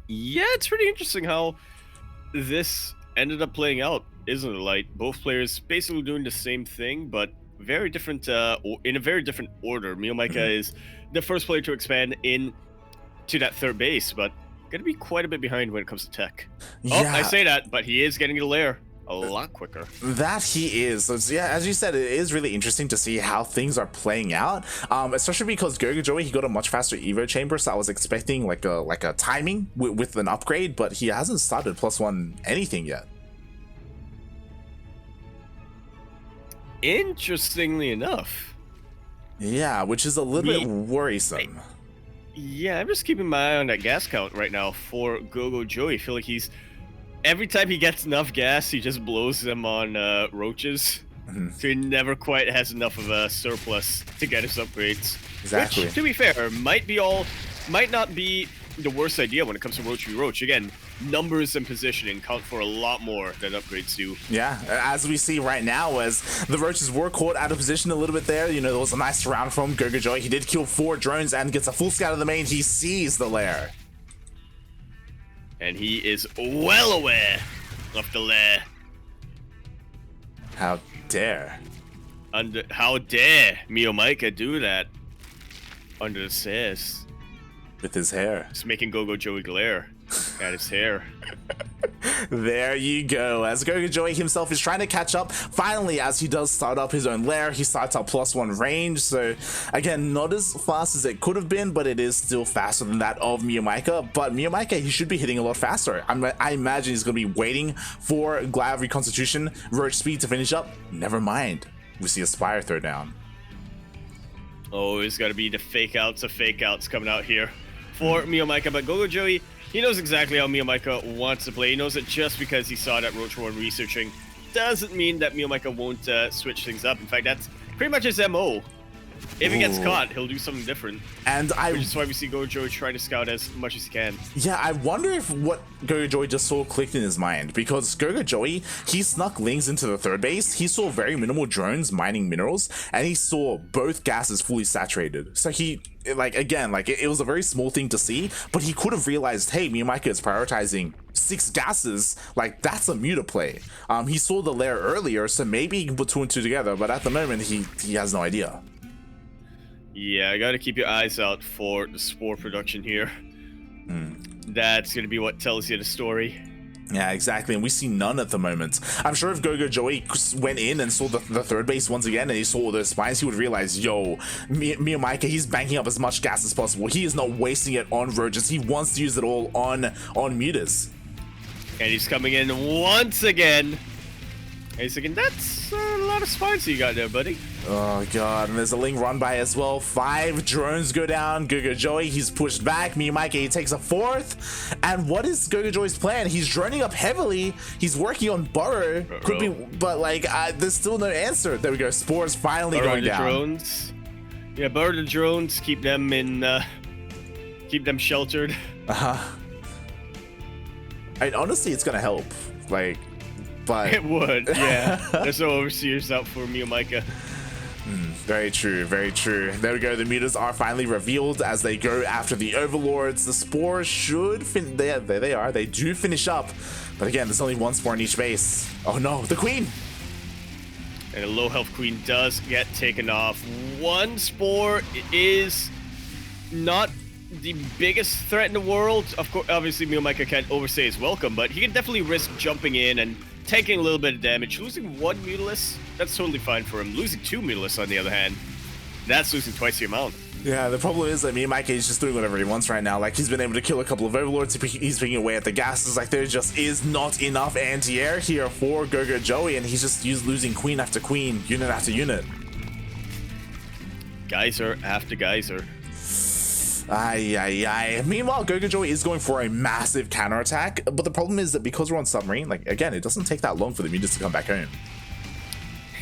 Yeah, it's pretty interesting how this ended up playing out, isn't it? Like, both players basically doing the same thing, but very different, in a very different order. MeomaikA is the first player to expand in to that 3rd base, but going to be quite a bit behind when it comes to tech. Yeah. Oh, I say that, but he is getting to lair a lot quicker. That he is. So yeah, as you said, it is really interesting to see how things are playing out, especially because GogojOey, he got a much faster Evo chamber, so I was expecting like a timing with an upgrade, but he hasn't started +1 anything yet. Interestingly enough. Yeah, which is a little bit worrisome. Yeah, I'm just keeping my eye on that gas count right now for GogojOey. I feel like every time he gets enough gas, he just blows them on roaches. So he never quite has enough of a surplus to get his upgrades. Exactly. Which, to be fair, might not be the worst idea when it comes to Roach v Roach. Again, numbers and positioning count for a lot more than upgrades do. Yeah, as we see right now, as the roaches were caught out of position a little bit there, you know, there was a nice round from GogojOey. He did kill 4 drones and gets a full scout of the main. He sees the lair. And he is well aware of the lair. How dare. How dare MeomaikA do that under the stairs. With his hair. Just making GogojOey glare at his hair. There you go. As GogojOey himself is trying to catch up, finally, as he does start up his own lair, he starts up +1 range. So again, not as fast as it could have been, but it is still faster than that of MeomaikA. But MeomaikA, he should be hitting a lot faster. I imagine he's going to be waiting for Glaive Reconstitution, Roach Speed to finish up. Never mind. We see a Spire throw down. Oh, it's got to be the fake outs of fake outs coming out here for MeomaikA. But GogojOey, he knows exactly how MeomaikA wants to play. He knows that just because he saw that Roach Warren researching doesn't mean that MeomaikA won't switch things up. In fact, that's pretty much his MO. If he gets caught, he'll do something different. And which is why we see GogojOey trying to scout as much as he can. Yeah, I wonder if what GogojOey just saw clicked in his mind, because GogojOey, he snuck Lings into the 3rd base, he saw very minimal drones mining minerals, and he saw both gases fully saturated. So he, like, again, like, it was a very small thing to see, but he could have realized, hey, MeomaikA is prioritizing 6 gases, like that's a Muta play. He saw the lair earlier, so maybe he can put 2 and 2 together, but at the moment he has no idea. Yeah, I gotta keep your eyes out for the spore production here. That's gonna be what tells you the story. Yeah, exactly, and we see none at the moment. I'm sure if GogojOey went in and saw the third base once again and he saw those spines, he would realize, yo, MeomaikA, he's banking up as much gas as possible. He is not wasting it on roaches. He wants to use it all on mutas. And he's coming in once again. And he's thinking, that's a lot of spines you got there, buddy. Oh god, and there's a Ling run by as well. 5 drones go down. GogojOey, he's pushed back. MeomaikA, he takes a 4th. And what is GogojOey's plan? He's droning up heavily. He's working on burrow. Could be, but like, there's still no answer. There we go. Spores finally burrow going the down. Drones. Yeah, burrow the drones. Keep them in. Keep them sheltered. And honestly, it's gonna help. Like, but it would. Yeah. There's no overseers out for MeomaikA. Very true, very true. There we go. The mutas are finally revealed as they go after the overlords. The spores should there they are. They do finish up, but again, there's only 1 spore in each base. Oh no, the queen. And a low health queen does get taken off. 1 spore is not the biggest threat in the world. Of course, obviously MeomaikA can't overstay his welcome, but he can definitely risk jumping in and taking a little bit of damage. Losing 1 Mutalisk, that's totally fine for him. Losing 2 Mutalisks, on the other hand, that's losing twice the amount. Yeah, the problem is that MeomaikA is just doing whatever he wants right now. Like, he's been able to kill a couple of overlords. He's picking away at the gases. Like, there just is not enough anti-air here for GogojOey, and he's just losing queen after queen, unit after unit. Geyser after geyser. Aye. Meanwhile, GogojOey is going for a massive counterattack, but the problem is that because we're on submarine, like, again, it doesn't take that long for the mutas to come back home.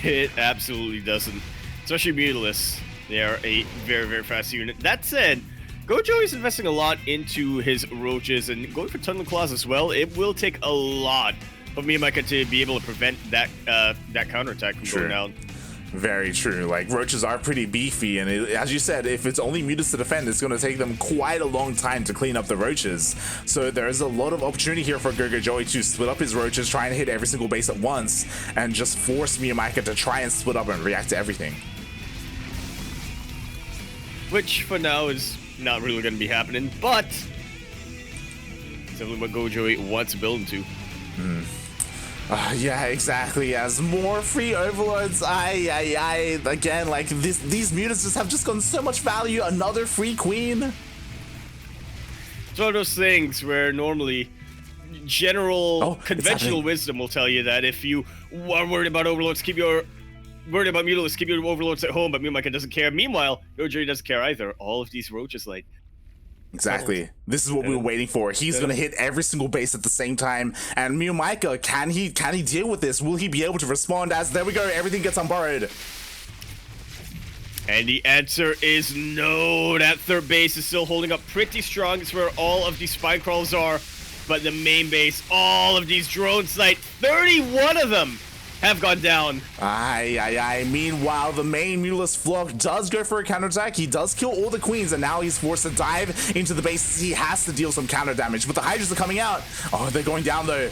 It absolutely doesn't. Especially Mutalisks. They are a very, very fast unit. That said, GogojOey is investing a lot into his roaches and going for Tunnel Claws as well. It will take a lot of MeomaikA to be able to prevent that counterattack from going down. Very true. Like, roaches are pretty beefy, and as you said, if it's only mutas to defend, it's going to take them quite a long time to clean up the roaches. So there is a lot of opportunity here for GogojOey to split up his roaches, try and hit every single base at once, and just force MeomaikA to try and split up and react to everything. Which, for now, is not really going to be happening, but definitely what GogojOey wants to build into. Yeah, exactly. As more free overlords, again, like these mutas just have just gotten so much value. Another free queen. It's one of those things where normally general conventional wisdom will tell you that if you are worried about overlords, worried about Mutalisks, keep your overlords at home, but MeomaikA doesn't care. Meanwhile, GogojOey doesn't care either. All of these roaches, like, exactly. This is what we were waiting for. He's going to hit every single base at the same time. And MeomaikA, can he deal with this? Will he be able to respond? As there we go, everything gets unburrowed. And the answer is no. That third base is still holding up pretty strong. It's where all of these spine crawls are. But the main base, all of these drones, like 31 of them have gone down. Aye. Meanwhile, the main Mutalisk flock does go for a counterattack. He does kill all the queens, and now he's forced to dive into the base. He has to deal some counter damage, but the Hydras are coming out. Oh, they're going down, though.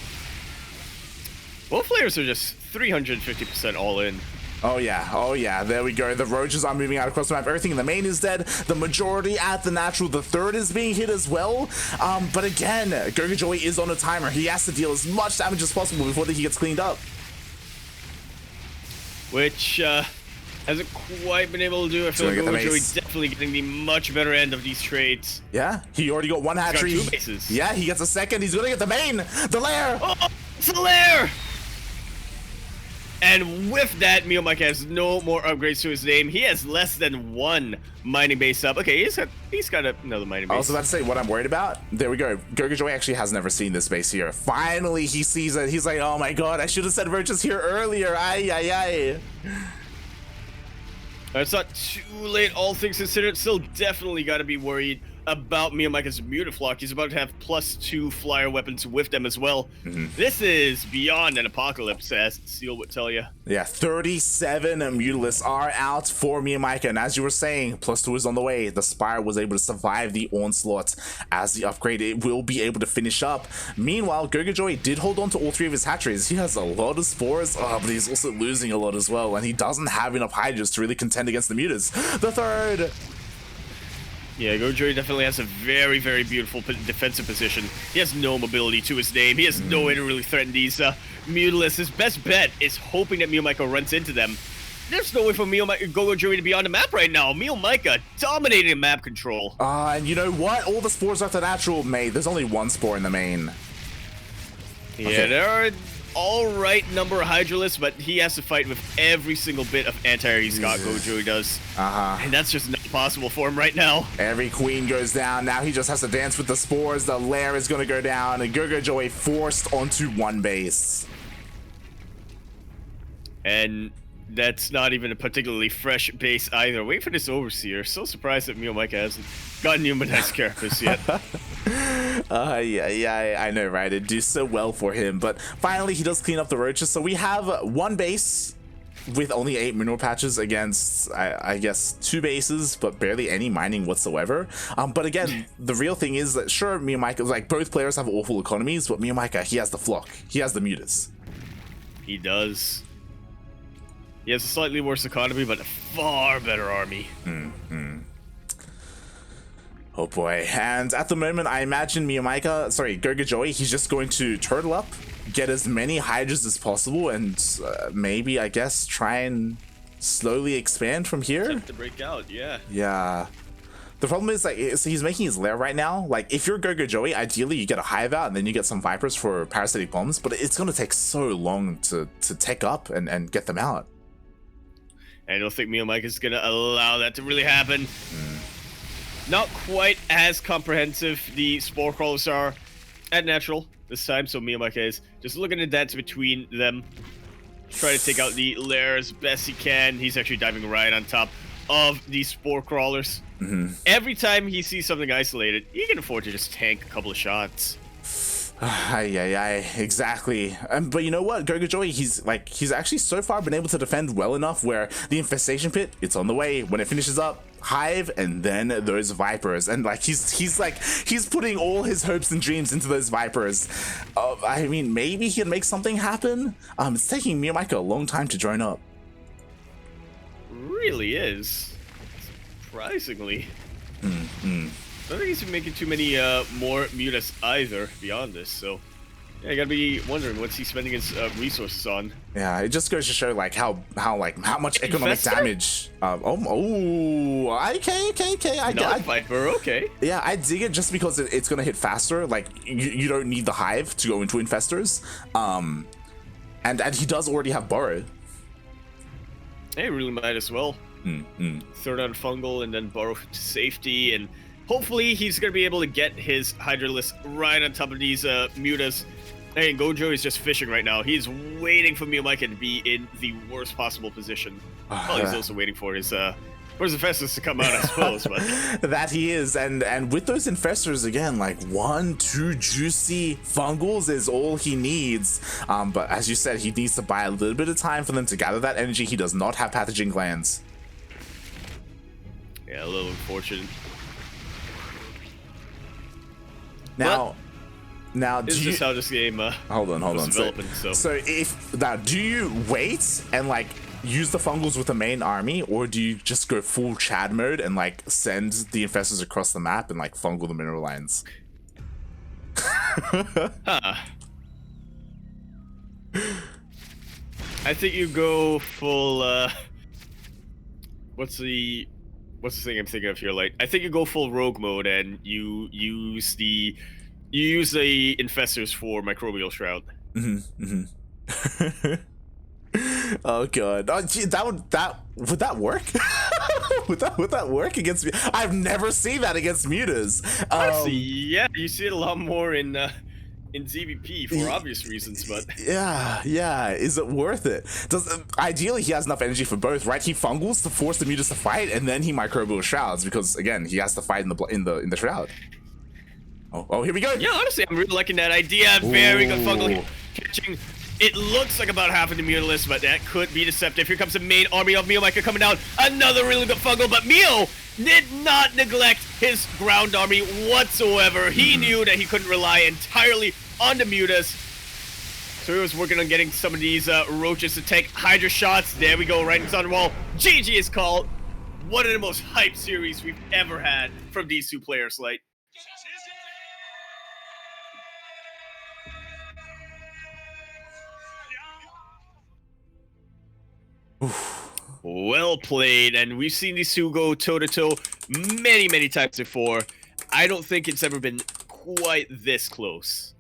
Both players are just 350% all in. Oh yeah, there we go. The roaches are moving out across the map. Everything in the main is dead. The majority at the natural. The third is being hit as well. But again, GogojOey is on a timer. He has to deal as much damage as possible before he gets cleaned up. Which hasn't quite been able to do. I feel like GogojOey definitely getting the much better end of these trades. Yeah, he already got 1 hatchery. He's got 2 bases. Yeah, he gets a second. He's gonna get the main, the lair. Oh, it's the lair! And with that, MeomaikA has no more upgrades to his name. He has less than 1 mining base up. Okay, he's got another mining base. I was about to say what I'm worried about. There we go. GogojOey actually has never seen this base here. Finally, he sees it. He's like, oh my god, I should have said roaches here earlier. Aye. It's not too late, all things considered. Still definitely got to be worried about MeomaikA's Mutaflock. He's about to have +2 flyer weapons with them as well. This is beyond an apocalypse, as Seal would tell you. Yeah, 37 Mutalisks are out for MeomaikA, and as you were saying, +2 is on the way. The Spire was able to survive the onslaught. As the upgrade, it will be able to finish up. Meanwhile, GogojOey did hold on to all 3 of his hatcheries. He has a lot of spores, but he's also losing a lot as well, and he doesn't have enough Hydras to really contend against the Mutas. The third. Yeah, GogojOey definitely has a very, very beautiful defensive position. He has no mobility to his name. He has no way to really threaten these Mutalisks. His best bet is hoping that MeomaikA runs into them. There's no way for GogojOey to be on the map right now. MeomaikA dominating map control. And you know what? All the spores are the natural main. There's only 1 spore in the main. Yeah, Okay. there are all right number of Hydralisks, but he has to fight with every single bit of anti-air he's got. GogojOey does. And that's just not possible for him right now. Every queen goes down. Now he just has to dance with the spores. The lair is going to go down, and GogojOey forced onto 1 base. And that's not even a particularly fresh base either. Wait for this Overseer. So surprised that MeomaikA hasn't gotten humanized carapace yet. Yeah, I know, right? It do so well for him, but finally he does clean up the roaches. So we have 1 base with only 8 mineral patches against, I guess, 2 bases, but barely any mining whatsoever. But again, the real thing is that sure, MeomaikA, like both players have awful economies, but MeomaikA, he has the flock, he has the mutas. He does. He has a slightly worse economy, but a far better army. Oh boy, and at the moment I imagine GogojOey, he's just going to turtle up, get as many Hydras as possible, and maybe, I guess, try and slowly expand from here. Attempt to break out, yeah. Yeah. The problem is, like, so he's making his lair right now. Like, if you're GogojOey, ideally you get a hive out and then you get some Vipers for parasitic bombs, but it's going to take so long to tech up and get them out. I don't think MeomaikA is going to allow that to really happen. Not quite as comprehensive the spore crawlers are at natural this time, so MeomaikA is just looking to dance between them. Try to take out the lair as best he can. He's actually diving right on top of these spore crawlers. Every time he sees something isolated, he can afford to just tank a couple of shots. Exactly. But you know what, GogojOey, he's actually so far been able to defend well enough where the infestation pit, it's on the way. When it finishes up, hive, and then those Vipers, and like he's putting all his hopes and dreams into those Vipers. I mean, maybe he can make something happen. It's taking MeomaikA a long time to join up. Really is, surprisingly. I don't think he's making too many more mutas either beyond this, so yeah, I gotta be wondering what's he spending his resources on. Yeah, it just goes to show like how much economic Infestor? damage. Okay. Not Viper, okay. Yeah, I dig it just because it's gonna hit faster. Like you don't need the hive to go into infestors. And he does already have burrow. Hey, really might as well. Throw down fungal and then burrow to safety, and hopefully he's gonna be able to get his Hydralisk right on top of these mutas. Hey, GogojOey is just fishing right now. He's waiting for MeomaikA to be in the worst possible position. Well, he's also waiting for his infestors to come out, I suppose. But That he is, and with those infestors again, like 1-2 juicy fungals is all he needs. But as you said, he needs to buy a little bit of time for them to gather that energy. He does not have pathogen glands. yeah, a little unfortunate. Now, This is how this game hold on. was developing, So if now, do you wait and like use the fungals with the main army, or do you just go full Chad mode and like send the infestors across the map and like fungal the mineral lines? I think you go full what's the thing I'm thinking of here? Like, I think you go full rogue mode and you use the infestors for microbial shroud. Oh god. Oh, gee, would that work? would that work against me? I've never seen that against mutas. Actually, yeah, you see it a lot more in in ZVP for obvious reasons, but yeah, is it worth it? Ideally he has enough energy for both, right? He fungles to force the mutas to fight, and then he microbial shrouds because again he has to fight in the shroud. Oh, here we go. Yeah, honestly, I'm really liking that idea. Very good fungal catching. It looks like about half of the Mutalisk, but that could be deceptive. Here comes the main army of MeomaikA coming down. Another really good fungal, but Meo did not neglect his ground army whatsoever. He knew that he couldn't rely entirely on the Mutas. So he was working on getting some of these roaches to take Hydra shots. There we go, right inside the wall. GG is called. One of the most hyped series we've ever had from these two players, like. Well played, and we've seen these two go toe-to-toe many times before. I don't think it's ever been quite this close.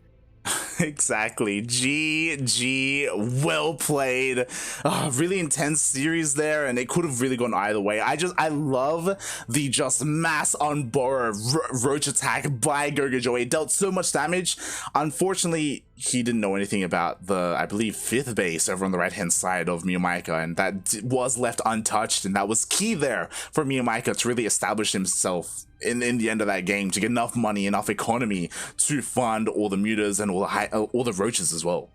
Exactly. GG, well played. Really intense series there, and it could have really gone either way. I love the just mass on borrow roach attack by GogojOey. It dealt so much damage. Unfortunately, he didn't know anything about the, I believe, 5th base over on the right-hand side of MeomaikA, and that was left untouched, and that was key there for MeomaikA to really establish himself in the end of that game, to get enough money, enough economy to fund all the mutas and all the roaches as well.